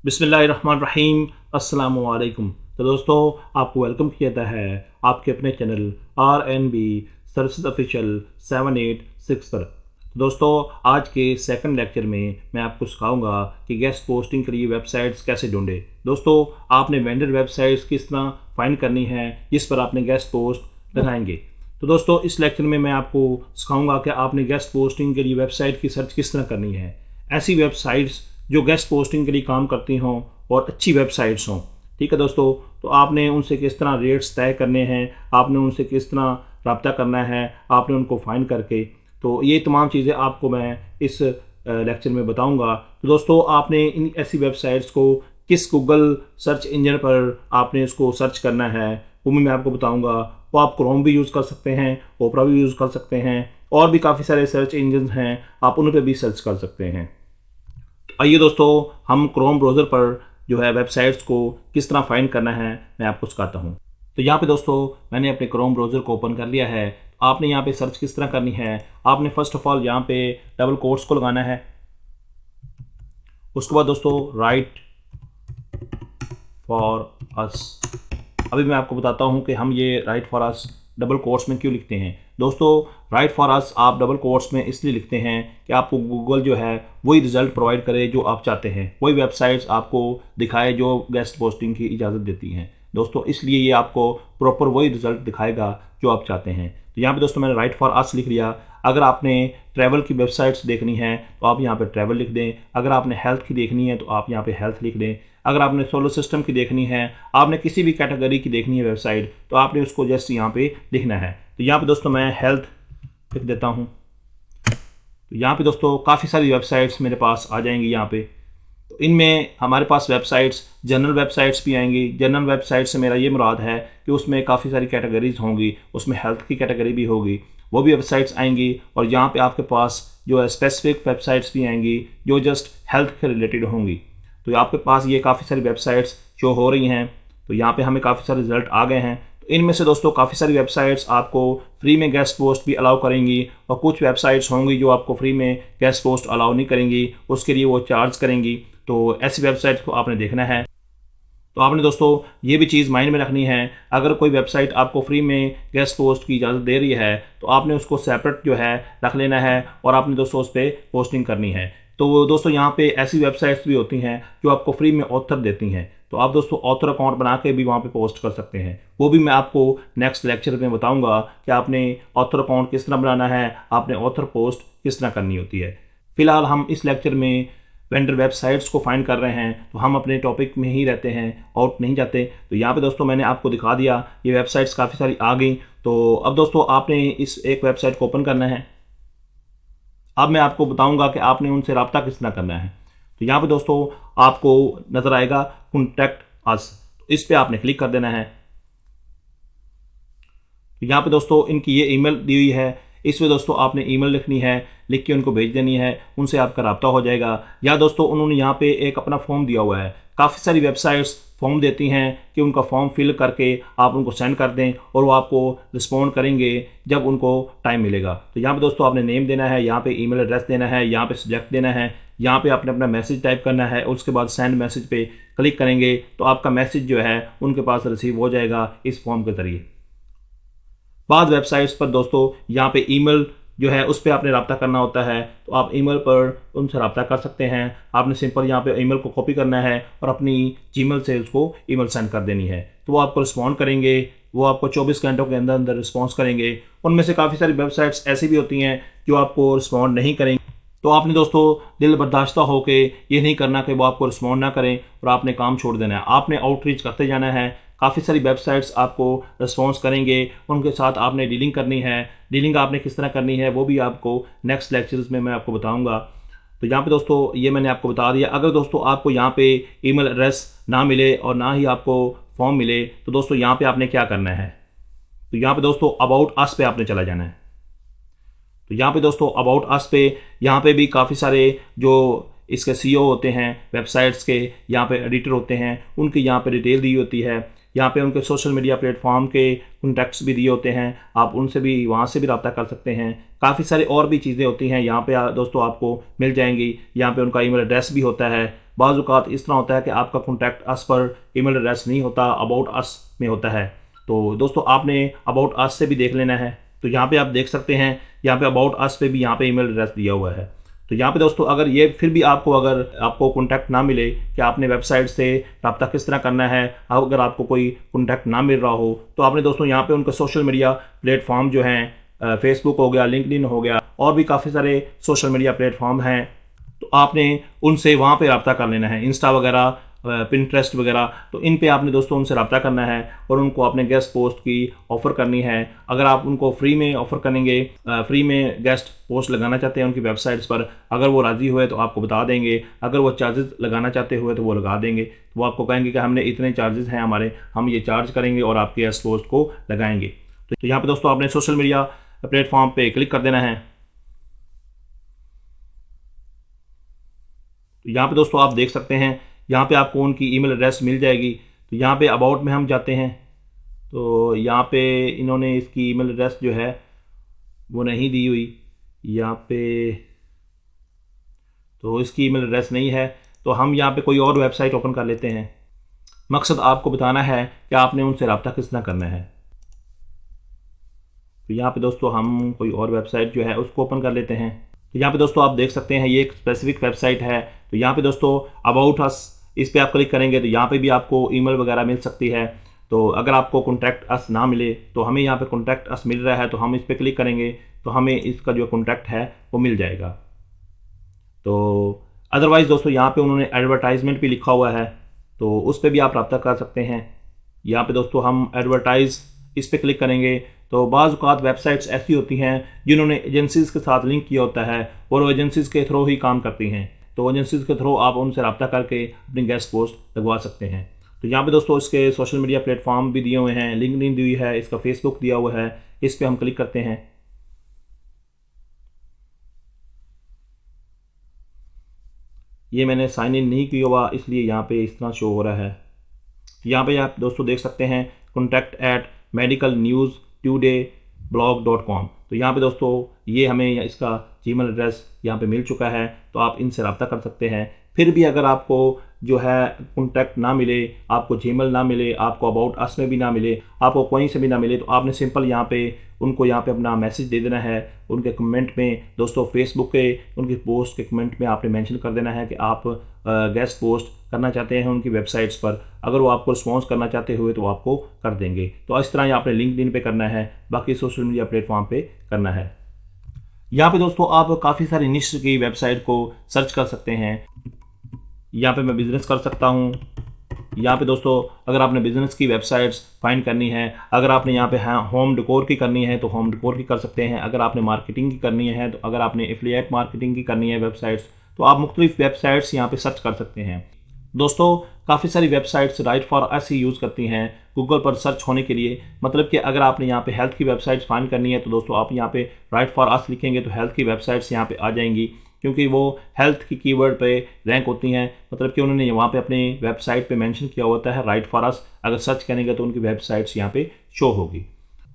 बिस्मिल्लाहिर्रहमानिर्रहीम अस्सलामु अलैकुम। तो दोस्तों, आपको वेलकम किया जाता है आपके अपने चैनल RNB सर्विसेज ऑफिशियल 786 पर। तो दोस्तों, आज के सेकंड लेक्चर में मैं आपको सिखाऊंगा कि गेस्ट पोस्टिंग के लिए वेबसाइट्स कैसे ढूंढे। दोस्तों, आपने वेंडर वेबसाइट्स किस तरह फाइंड करनी है जिस पर आपने गेस्ट पोस्ट लगाएंगे। तो दोस्तों, इस लेक्चर में मैं आपको सिखाऊंगा कि आपने गेस्ट पोस्टिंग के लिए वेबसाइट की सर्च किस तरह करनी है। ऐसी वेबसाइट्स जो गेस्ट पोस्टिंग के लिए काम करती हों और अच्छी वेबसाइट्स हों। ठीक है दोस्तों, तो आपने उनसे किस तरह रेट्स तय करने हैं, आपने उनसे किस तरह रब्ता करना है, आपने उनको फाइंड करके, तो ये तमाम चीज़ें आपको मैं इस लेक्चर में बताऊंगा। तो दोस्तों, आपने इन ऐसी वेबसाइट्स को किस गूगल सर्च इंजन पर आपने इसको सर्च करना है वो भी मैं आपको बताऊंगा। वो आप क्रोम भी यूज़ कर सकते हैं, ओपरा भी यूज़ कर सकते हैं, और भी काफ़ी सारे सर्च इंजन हैं, आप उन पर भी सर्च कर सकते हैं। आइए दोस्तों, हम क्रोम ब्राउज़र पर जो है वेबसाइट्स को किस तरह फाइंड करना है मैं आपको सिखाता हूँ। तो यहाँ पे दोस्तों, मैंने अपने क्रोम ब्राउज़र को ओपन कर लिया है। आपने यहाँ पे सर्च किस तरह करनी है, आपने फर्स्ट ऑफ ऑल यहाँ पे डबल कोट्स को लगाना है। उसके बाद दोस्तों, राइट फॉर अस। अभी मैं आपको बताता हूँ कि हम ये right for us double quotes में क्यों लिखते हैं। दोस्तों, राइट फॉर अस आप डबल कोट्स में इसलिए लिखते हैं कि आपको गूगल जो है वही रिज़ल्ट प्रोवाइड करे जो आप चाहते हैं, वही वेबसाइट्स आपको दिखाए जो गेस्ट पोस्टिंग की इजाज़त देती हैं। दोस्तों, इसलिए ये आपको प्रॉपर वही रिज़ल्ट दिखाएगा जो आप चाहते हैं। तो यहाँ पे दोस्तों मैंने राइट फॉर अस लिख लिया। अगर आपने ट्रैवल की वेबसाइट्स देखनी है तो आप यहाँ पे ट्रैवल लिख दें। अगर आपने हेल्थ की देखनी है तो आप यहाँ पे हेल्थ लिख दें। अगर आपने सोलर सिस्टम की देखनी है, आपने किसी भी कैटेगरी की देखनी है वेबसाइट, तो आपने उसको जस्ट यहाँ पे लिखना है। तो यहाँ पे दोस्तों मैं हेल्थ लिख देता हूँ। तो यहाँ पे दोस्तों काफ़ी सारी वेबसाइट्स मेरे पास आ जाएंगी यहाँ पे। तो इनमें हमारे पास वेबसाइट्स जनरल वेबसाइट्स भी आएंगी। जनरल वेबसाइट से मेरा ये मुराद है कि उसमें काफ़ी सारी कैटेगरीज होंगी, उसमें हेल्थ की कैटेगरी भी होगी, वो भी वेबसाइट्स आएंगी। और यहाँ पे आपके पास जो है स्पेसिफिक वेबसाइट्स भी आएंगी जो जस्ट हेल्थ के रिलेटेड होंगी। तो आपके पास ये काफ़ी सारी वेबसाइट्स शो हो रही हैं। तो यहाँ पे हमें काफ़ी सारे रिजल्ट आ गए हैं। तो इनमें से दोस्तों काफ़ी सारी वेबसाइट्स आपको फ्री में गेस्ट पोस्ट भी अलाउ करेंगी, और कुछ वेबसाइट्स होंगी जो आपको फ्री में गेस्ट पोस्ट अलाउ नहीं करेंगी, उसके लिए वो चार्ज करेंगी। तो ऐसी वेबसाइट्स को आपने देखना है। तो आपने दोस्तों ये भी चीज़ माइंड में रखनी है, अगर कोई वेबसाइट आपको फ्री में गेस्ट पोस्ट की इजाज़त दे रही है तो आपने उसको सेपरेट जो है रख लेना है, और आपने दोस्तों उस पर पोस्टिंग करनी है। तो दोस्तों यहाँ पे ऐसी वेबसाइट्स भी होती हैं जो आपको फ्री में ऑथर देती हैं, तो आप दोस्तों ऑथर अकाउंट बना के भी वहाँ पे पोस्ट कर सकते हैं। वो भी मैं आपको नेक्स्ट लेक्चर में बताऊँगा कि आपने ऑथर अकाउंट किस तरह बनाना है, आपने ऑथर पोस्ट किस तरह करनी होती है। फिलहाल हम इस लेक्चर में वेंडर वेबसाइट्स को फाइंड कर रहे हैं, तो हम अपने टॉपिक में ही रहते हैं, आउट नहीं जाते। तो यहाँ पे दोस्तों मैंने आपको दिखा दिया, ये वेबसाइट्स काफ़ी सारी आ गई। तो अब दोस्तों आपने इस एक वेबसाइट को ओपन करना है। अब मैं आपको बताऊंगा कि आपने उनसे रब्ता किस तरह करना है। तो यहाँ पे दोस्तों आपको नज़र आएगा कॉन्टैक्ट अस, तो इस पर आपने क्लिक कर देना है। तो यहाँ पे दोस्तों इनकी ये ईमेल दी हुई है, इसमें दोस्तों आपने ईमेल लिखनी है, लिख के उनको भेज देनी है, उनसे आपका रब्ता हो जाएगा। या दोस्तों उन्होंने यहाँ पे एक अपना फॉर्म दिया हुआ है। काफ़ी सारी वेबसाइट्स फॉर्म देती हैं कि उनका फॉर्म फिल करके आप उनको सेंड कर दें, और वो आपको रिस्पॉन्ड करेंगे जब उनको टाइम मिलेगा। तो यहाँ पे दोस्तों आपने नेम देना है, यहाँ पे ईमेल एड्रेस देना है, यहाँ पे सब्जेक्ट देना है, यहाँ पे आपने अपना मैसेज टाइप करना है, और उसके बाद सेंड मैसेज पे क्लिक करेंगे तो आपका मैसेज जो है उनके पास रिसीव हो जाएगा इस फॉर्म के ज़रिए। बाद वेबसाइट्स पर दोस्तों यहाँ पे ईमेल जो है उस पर आपने रब्ता करना होता है, तो आप ईमेल पर उनसे रब्ता कर सकते हैं। आपने सिंपल यहाँ पे ईमेल को कॉपी करना है और अपनी जीमेल से उसको ईमेल सेंड कर देनी है, तो वो आपको रिस्पॉन्ड करेंगे। वो आपको 24 घंटों के अंदर अंदर रिस्पॉन्स करेंगे। उनमें से काफ़ी सारी वेबसाइट्स ऐसी भी होती हैं जो आपको रिस्पॉन्ड नहीं करेंगे। तो आपने दोस्तों दिल बर्दाश्ता होकर ये नहीं करना कि वो आपको रिस्पॉन्ड ना करें और आपने काम छोड़ देना है। आपने आउटरीच करते जाना है। काफ़ी सारी वेबसाइट्स आपको रिस्पॉन्स करेंगे, उनके साथ आपने डीलिंग करनी है। डीलिंग आपने किस तरह करनी है वो भी आपको नेक्स्ट लेक्चर्स में मैं आपको बताऊंगा। तो यहाँ पे दोस्तों ये मैंने आपको बता दिया। अगर दोस्तों आपको यहाँ पे ईमेल एड्रेस ना मिले और ना ही आपको फॉर्म मिले, तो दोस्तों यहाँ पे आपने क्या करना है, तो यहाँ पे दोस्तों अबाउट अस पे आपने चला जाना है। तो यहाँ पे दोस्तों अबाउट अस पे यहाँ पे भी काफ़ी सारे जो इसके CEO होते हैं वेबसाइट्स के, यहाँ पे एडिटर होते हैं, उनकी यहाँ पे डिटेल दी होती है। यहाँ पे उनके सोशल मीडिया प्लेटफॉर्म के कॉन्टैक्ट्स भी दिए होते हैं, आप उनसे भी वहाँ से भी रब्ता कर सकते हैं। काफ़ी सारी और भी चीज़ें होती हैं यहाँ पे दोस्तों आपको मिल जाएंगी। यहाँ पे उनका ईमेल एड्रेस भी होता है, बाज़ औक़ात इस तरह होता है कि आपका कॉन्टैक्ट अस पर ईमेल एड्रेस नहीं होता, अबाउट अस में होता है। तो दोस्तों आपने अबाउट अस से भी देख लेना है। तो यहाँ पे आप देख सकते हैं, यहाँ पे अबाउट अस पे भी यहाँ पे ईमेल एड्रेस दिया हुआ है। तो यहाँ पे दोस्तों अगर ये फिर भी अगर आपको कॉन्टैक्ट ना मिले कि आपने वेबसाइट से रब्ता किस तरह करना है, अगर आपको कोई कॉन्टैक्ट ना मिल रहा हो तो आपने दोस्तों यहाँ पे उनके सोशल मीडिया प्लेटफॉर्म जो हैं, फेसबुक हो गया, लिंक्डइन हो गया, और भी काफ़ी सारे सोशल मीडिया प्लेटफॉर्म हैं, तो आपने उनसे वहाँ पे रब्ता कर लेना है। इंस्टा वगैरह, पिंटरेस्ट वगैरह, तो इन पे आपने दोस्तों उनसे रब्ता करना है और उनको आपने गेस्ट पोस्ट की ऑफ़र करनी है। अगर आप उनको फ्री में ऑफ़र करेंगे, फ्री में गेस्ट पोस्ट लगाना चाहते हैं उनकी वेबसाइट्स पर, अगर वो राज़ी हुए तो आपको बता देंगे। अगर वो चार्जेस लगाना चाहते हुए तो वो लगा देंगे। तो वो आपको कहेंगे कि हमने इतने चार्जेस हैं हमारे, हम ये चार्ज करेंगे और आपके गेस्ट पोस्ट को लगाएंगे। तो यहाँ पर दोस्तों आपने सोशल मीडिया प्लेटफॉर्म पर क्लिक कर देना है। तो यहाँ पे दोस्तों आप देख सकते हैं, यहाँ पे आपको उनकी ईमेल एड्रेस मिल जाएगी। तो यहाँ पे अबाउट में हम जाते हैं, तो यहाँ पे इन्होंने इसकी ईमेल एड्रेस जो है वो नहीं दी हुई यहाँ पे, तो इसकी ईमेल एड्रेस नहीं है। तो हम यहाँ पे कोई और वेबसाइट ओपन कर लेते हैं। मकसद आपको बताना है कि आपने उनसे रब्ता किस तरह करना है। तो यहाँ पे दोस्तों हम कोई और वेबसाइट जो है उसको ओपन कर लेते हैं। तो यहाँ पे दोस्तों आप देख सकते हैं ये एक स्पेसिफिक वेबसाइट है। तो यहाँ पे दोस्तों अबाउट अस, इस पर आप क्लिक करेंगे तो यहाँ पे भी आपको ईमेल वगैरह मिल सकती है। तो अगर आपको कॉन्टैक्ट अस ना मिले, तो हमें यहाँ पे कॉन्टैक्ट अस मिल रहा है, तो हम इस पर क्लिक करेंगे तो हमें इसका जो कॉन्टैक्ट है वो मिल जाएगा। तो अदरवाइज़ दोस्तों यहाँ पे उन्होंने एडवर्टाइजमेंट भी लिखा हुआ है, तो उस पर भी आप रब्ता कर सकते हैं। यहाँ पे दोस्तों हम एडवर्टाइज़ इस पर क्लिक करेंगे तो बाज़ औक़ात वेबसाइट्स ऐसी होती हैं जिन्होंने एजेंसीज़ के साथ लिंक किया होता है और वो एजेंसीज़ के थ्रू ही काम करती हैं। तो एजेंसीज़ के थ्रू आप उनसे रब्ता करके अपनी गेस्ट पोस्ट लगवा सकते हैं। तो यहाँ पे दोस्तों इसके सोशल मीडिया प्लेटफॉर्म भी दिए हुए हैं, लिंक्डइन दी हुई है, इसका फेसबुक दिया हुआ है। इस पर हम क्लिक करते हैं। ये मैंने साइन इन नहीं किया हुआ इसलिए यहाँ पे इस तरह शो हो रहा है। यहाँ पे आप दोस्तों देख सकते हैं contact@medicalnewstoday.blog.com। तो यहाँ पे दोस्तों ये हमें इसका जीमेल एड्रेस यहाँ पे मिल चुका है, तो आप इनसे रब्ता कर सकते हैं। फिर भी अगर आपको जो है कॉन्टैक्ट ना मिले, आपको जीमेल ना मिले, आपको अबाउट अस में भी ना मिले, आपको कहीं से भी ना मिले, तो आपने सिंपल यहाँ पे उनको यहाँ पे अपना मैसेज दे देना है। उनके कमेंट में दोस्तों फेसबुक के उनकी पोस्ट के कमेंट में आपने मेंशन कर देना है कि आप गेस्ट पोस्ट करना चाहते हैं उनकी वेबसाइट्स पर। अगर वो आपको रिस्पॉन्स करना चाहते हुए तो आपको कर देंगे। तो इस तरह ही आपने लिंक्डइन पे करना है, बाकी सोशल मीडिया प्लेटफॉर्म पे करना है। यहाँ पे दोस्तों आप काफ़ी सारी निश की वेबसाइट को सर्च कर सकते हैं। यहाँ पे मैं बिज़नेस कर सकता हूँ। यहाँ पे दोस्तों अगर आपने बिज़नेस की वेबसाइट्स फाइंड करनी है, अगर आपने यहाँ पे होम डेकोर की करनी है तो होम डेकोर की कर सकते हैं। अगर आपने मार्केटिंग की करनी है, तो अगर आपने एफिलिएट मार्केटिंग की करनी है वेबसाइट्स, तो आप मुख्तलिफ वेबसाइट्स यहाँ पे सर्च कर सकते हैं। दोस्तों काफ़ी सारी websites right for us he use करती हैं गूगल पर सर्च होने के लिए। मतलब कि अगर आपने यहाँ पे हेल्थ की वेबसाइट्स फाइंड करनी है तो दोस्तों आप यहाँ पे राइट फॉर अस लिखेंगे तो हेल्थ की वेबसाइट्स यहाँ पे आ जाएंगी, क्योंकि वो हेल्थ की कीवर्ड पे रैंक होती हैं। मतलब कि उन्होंने वहाँ पे अपनी वेबसाइट पे मेंशन किया होता है राइट फॉर अस। अगर सर्च करेंगे तो उनकी वेबसाइट्स यहाँ पे शो होगी।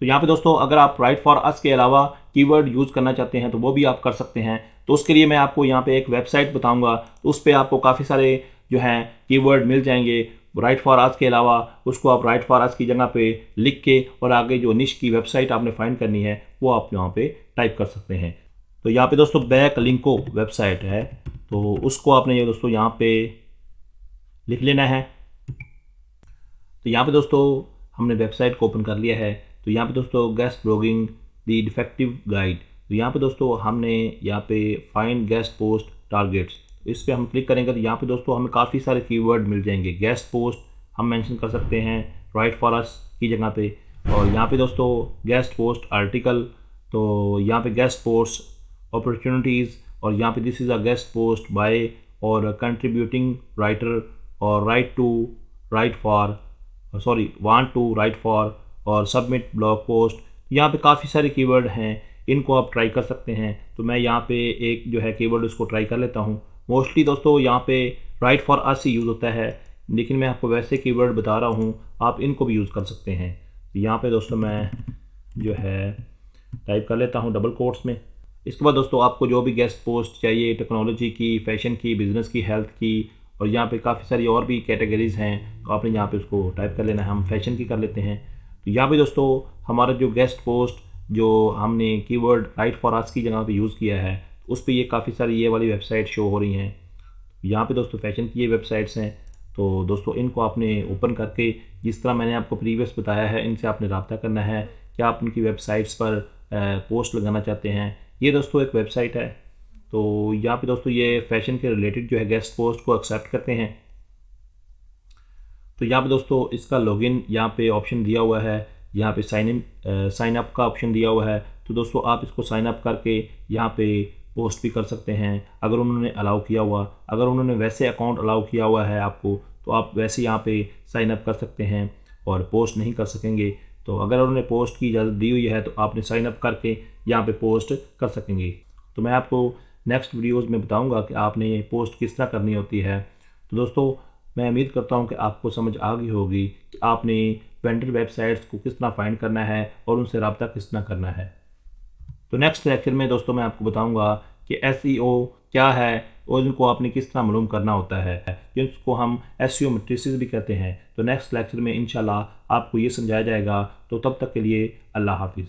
तो यहाँ पे दोस्तों अगर आप राइट फॉर अस के अलावा कीवर्ड यूज़ करना चाहते हैं तो वो भी आप कर सकते हैं। तो उसके लिए मैं आपको यहाँ पे एक वेबसाइट बताऊँगा, तो उस पर आपको काफ़ी सारे जो हैं कीवर्ड मिल जाएंगे राइट फॉर अस के अलावा। उसको आप राइट फॉर अस की जगह पे लिख के और आगे जो निश की वेबसाइट आपने फाइंड करनी है वो आप यहाँ पे टाइप कर सकते हैं। तो यहाँ पे दोस्तों बैकलिंको वेबसाइट है, तो उसको आपने ये दोस्तों यहाँ पे लिख लेना है। तो यहाँ पे दोस्तों हमने वेबसाइट को ओपन कर लिया है। तो यहाँ पे दोस्तों guest blogging the defective guide, तो यहाँ पे दोस्तों हमने यहाँ पे फाइंड गेस्ट पोस्ट टारगेट्स, इस पर हम क्लिक करेंगे तो यहाँ पे दोस्तों हमें काफ़ी सारे कीवर्ड मिल जाएंगे। गेस्ट पोस्ट हम मेंशन कर सकते हैं राइट फॉर अस की जगह पे, और यहाँ पे दोस्तों गेस्ट पोस्ट आर्टिकल, तो यहाँ पे गेस्ट पोस्ट अपॉर्चुनिटीज़, और यहाँ पे this is a guest post by और कंट्रीब्यूटिंग राइटर, और वांट टू राइट फॉर और सबमिट ब्लॉग पोस्ट। यहाँ पे काफ़ी सारे कीवर्ड हैं, इनको आप ट्राई कर सकते हैं। तो मैं यहाँ पे एक जो है कीवर्ड उसको ट्राई कर लेता हूँ। मोस्टली दोस्तों यहाँ पे right for us he use होता है, लेकिन मैं आपको वैसे कीवर्ड बता रहा हूँ, आप इनको भी यूज़ कर सकते हैं। तो यहाँ पे दोस्तों मैं जो है टाइप कर लेता हूँ डबल कोट्स में। इसके बाद दोस्तों आपको जो भी गेस्ट पोस्ट चाहिए, टेक्नोलॉजी की, फैशन की, बिज़नेस की, हेल्थ की, और यहाँ पे काफ़ी सारी और भी कैटेगरीज़ हैं, तो आपने यहाँ पे उसको टाइप कर लेना है। हम फैशन की कर लेते हैं। तो यहाँ पे दोस्तों हमारा जो गेस्ट पोस्ट जो हमने कीवर्ड राइट फॉर अस की जगह पे यूज़ किया है, उस पर ये काफ़ी सारी ये वाली वेबसाइट शो हो रही हैं। यहाँ पे दोस्तों फैशन की ये वेबसाइट्स हैं। तो दोस्तों इनको आपने ओपन करके, जिस तरह मैंने आपको प्रीवियस बताया है, इनसे आपने रब्ता करना है कि आप उनकी वेबसाइट्स पर पोस्ट लगाना चाहते हैं। ये दोस्तों एक वेबसाइट है। तो यहाँ पे दोस्तों ये फैशन के रिलेटेड जो है गेस्ट पोस्ट को एक्सेप्ट करते हैं। तो यहाँ पे दोस्तों इसका लॉगिन यहाँ पे ऑप्शन दिया हुआ है, यहाँ पे साइन अप का ऑप्शन दिया हुआ है। तो दोस्तों आप इसको साइन अप करके यहाँ पे पोस्ट भी कर सकते हैं अगर उन्होंने अलाउ किया हुआ। अगर उन्होंने वैसे अकाउंट अलाउ किया हुआ है आपको, तो आप वैसे यहाँ पे साइन अप कर सकते हैं और पोस्ट नहीं कर सकेंगे। तो अगर उन्होंने पोस्ट की इजाज़त दी हुई है तो आपने साइन अप करके यहाँ पे पोस्ट कर सकेंगे। तो मैं आपको नेक्स्ट वीडियोज़ में बताऊँगा कि आपने ये पोस्ट किस तरह करनी होती है। तो दोस्तों मैं उम्मीद करता हूँ कि आपको समझ आ गई होगी कि आपने वेंडर वेबसाइट्स को किस तरह फाइंड करना है और उनसे रब्ता किस तरह करना है। तो नेक्स्ट लेक्चर में दोस्तों मैं आपको बताऊंगा कि SEO क्या है और इनको आपने किस तरह मालूम करना होता है, जिसको हम SEO मैट्रिसेस भी कहते हैं। तो नेक्स्ट लेक्चर में इंशाल्लाह आपको ये समझाया जाएगा। तो तब तक के लिए अल्लाह हाफिज़।